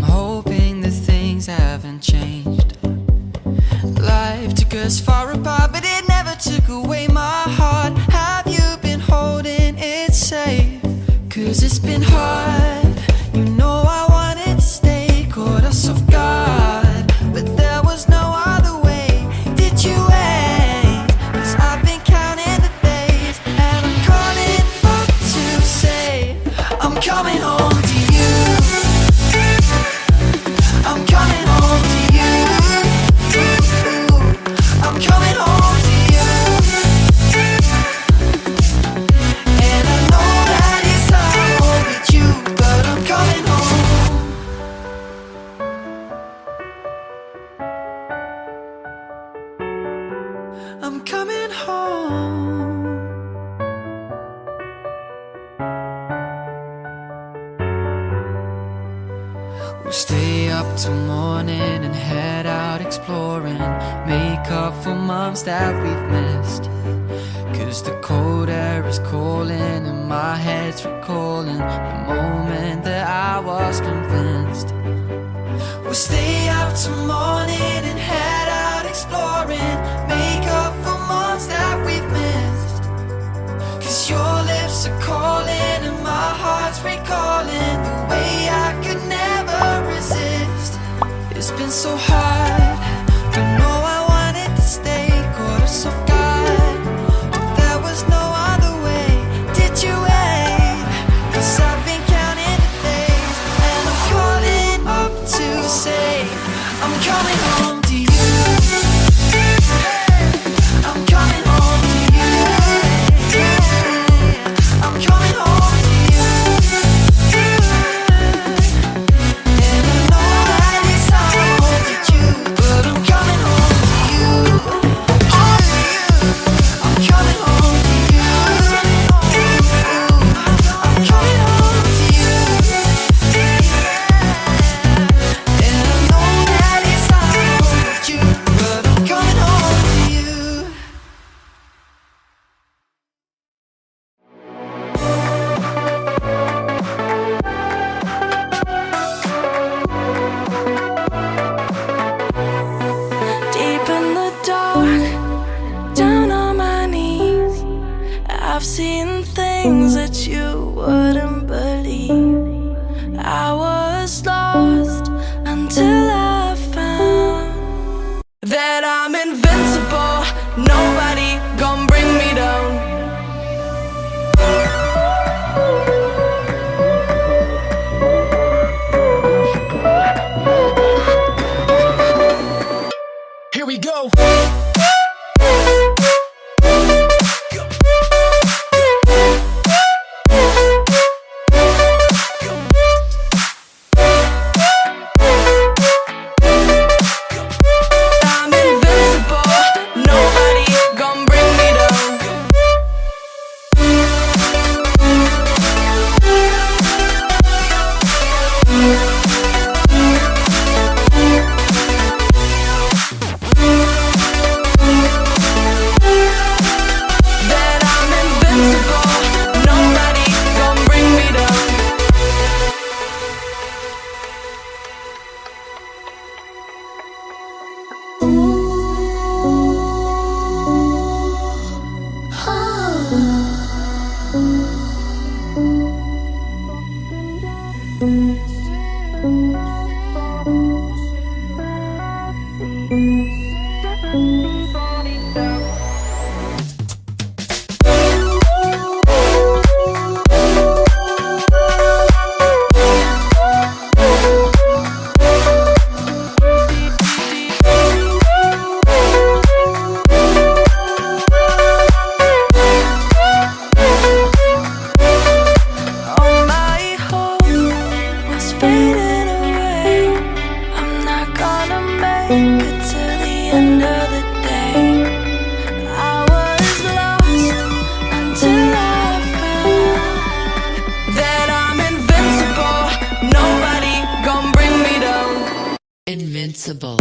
I'm hoping that things haven't changed. Life took us far apart, but it never took away my heart. Have you been holding it safe? 'Cause it's been hard. You know I wanted to stay, caught us off guard, but there was no other way. Did you wait? 'Cause I've been counting the days, and I'm calling up to say I'm coming home to you. I'm coming home to you. I'm coming home to you. And I know that it's hard with you, but I'm coming home. I'm coming home. We'll stay up till morning and head out exploring, make up for months that we've missed. 'Cause the cold air is calling and my head's recalling the moment that I was convinced. We'll stay up till morning and head out exploring, make up for months that we've missed. 'Cause your lips are calling and my heart's recalling the way I could never resist. It's been so hard, I know I wanted to stay, caught us off guard, but there was no other way. Did you wait? 'Cause I've been counting the days, and I'm calling up to say I'm coming home to you. I'm coming home to you. I'm coming home to you. And I know that it's hard with you, but I'm coming home to you. I'm coming home to you. I'm coming home to you. And I know that it's hard with you, but I'm coming home to you. Deep in the dark, down on my knees, I've seen things that you wouldn't believe. I was lost until I found that I'm invincible. Nobody gon' bring me down. Here we go. I'm invincible. Nobody gon' bring me down. That I'm invincible. Nobody gon' bring me down. All my hope was fading away. I'm not gonna make it to the end of the day. I was lost until I found that I'm invincible. Nobody gon' bring me down. Invincible.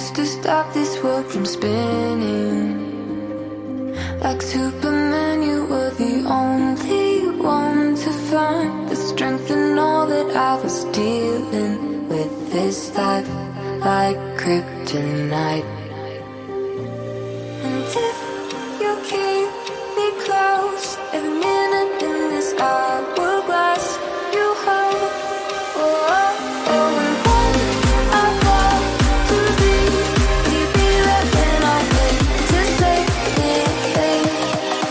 used to stop this world from spinning. Like Superman, you were the only one to find the strength in all that I was dealing with this life, like kryptonite. And if you keep me close, every minute in this hourglass you hold. Oh, oh, oh, and when I fall to you'd be there when I wait to save me,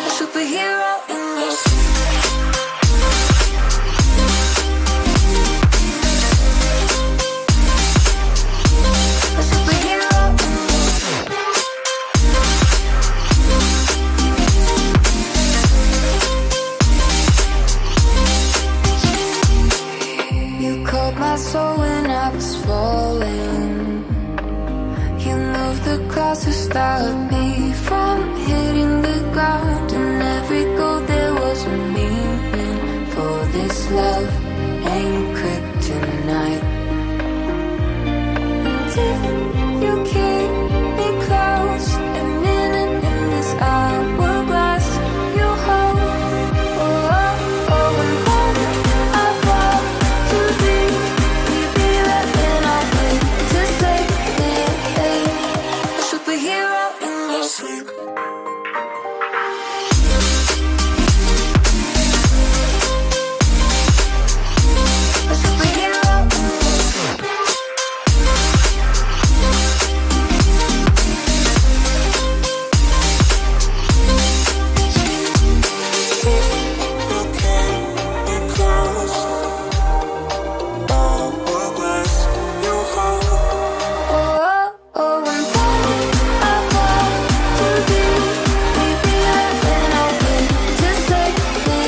a superhero in your a superhero in you called my soul when I was falling. You moved the clouds to stop me from hitting the ground. And every goal there was a meaning. For this love ain't kryptonite. And if you keep me close, every minute in this hourglass you hold. Oh, oh, oh, and when I fall to you'd be there when I wait to save me, a superhero in your sleep. A superhero in your sleep. Oh, oh, oh, and when I fall to you'd be there when I wait to save me,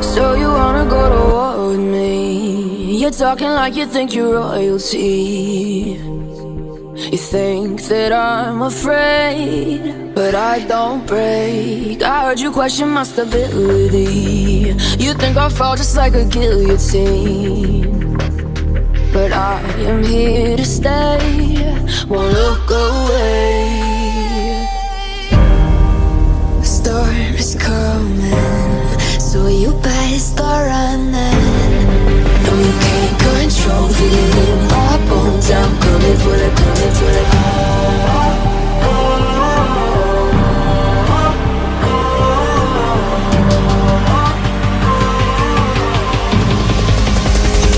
so you wanna go to war with me? You're talking like you think you're royalty. You think that I'm afraid, but I don't break. I heard you question my stability. You think I'll fall just like a guillotine, but I am here to stay, won't look away. The storm is coming, so you better start running. No, you can't control, feel it in my bones. I'm coming for the, coming for the.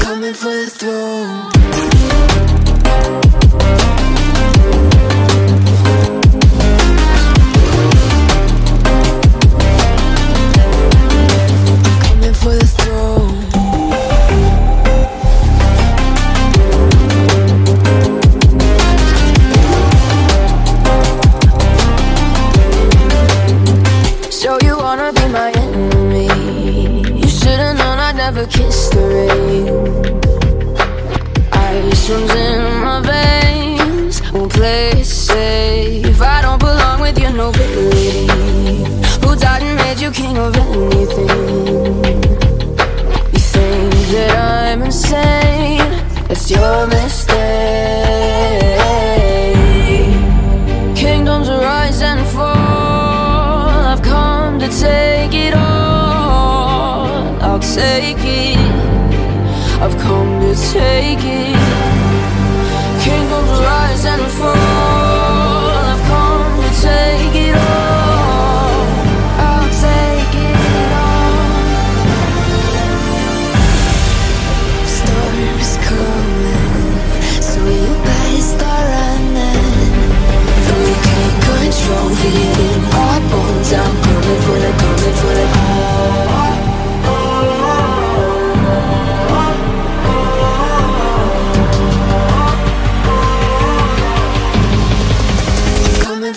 Coming for the throne. Coming for the throne. So you wanna be my enemy? You should've known I'd never kiss the rain. Ice runs in my veins, won't play it safe. I don't belong with your nobility. Who died and made you king of anything? You think that I'm insane? That's your mistake. Kingdoms rise and fall, I've come to take it all. I'll take it. I've come to take it. Kingdoms rise and fall. I've come to take it all. I'll take it all. Storm is coming, so you better start running. Though you can't control, feel it in our bones. I'm coming for the, coming for the.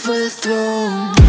For the throne.